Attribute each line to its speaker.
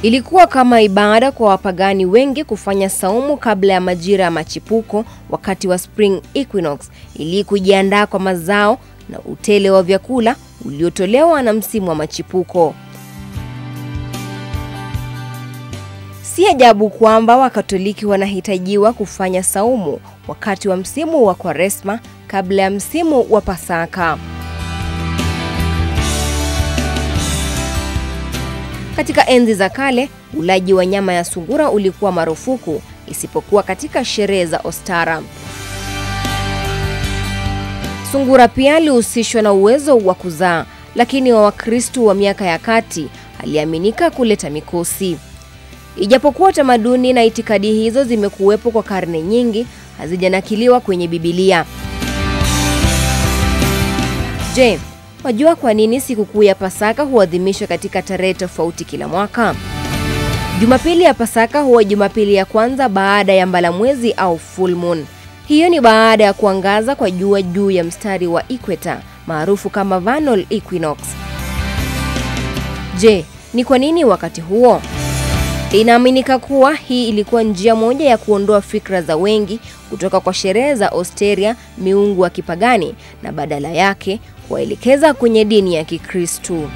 Speaker 1: Ilikuwa kama ibada kwa wapagani wengi kufanya saumu kabla ya majira ya machipuko wakati wa spring equinox ili kujiandaa kwa mazao na utele wa vyakula uliotolewa na msimu wa machipuko. Si ajabu kwamba Wakatoliki wanahitajiwa kufanya saumu wakati wa msimu wa Kwaresma kabla ya msimu wa Pasaka. Katika enzi za kale, ulaji wa nyama ya sungura ulikuwa marufuku isipokuwa katika sherehe za Ostara. Sungura pia alihusishwa na uwezo wa kuzaa, lakini Wakristo wa miaka ya kati aliaminika kuleta mikosi. Ijapokuwa tamaduni na itikadi hizo zimekuwepo kwa karne nyingi, hazijanakiliwa kwenye Biblia. Je, wajua kwa nini sikukuu ya Pasaka huadhimishwa katika tarehe tofauti kila mwaka? Jumapili ya Pasaka huwa Jumapili ya kwanza baada ya mbalamwezi au full moon. Hiyo ni baada ya kuangaza kwa jua juu ya mstari wa equator, maarufu kama vernal equinox. Je, ni kwa nini wakati huo? Inaaminika kuwa hii ilikuwa njia moja ya kuondoa fikra za wengi kutoka kwa sherehe za Osteria, miungu wa kipagani, na badala yake kuwaelekeza kwenye dini ya Kikristo.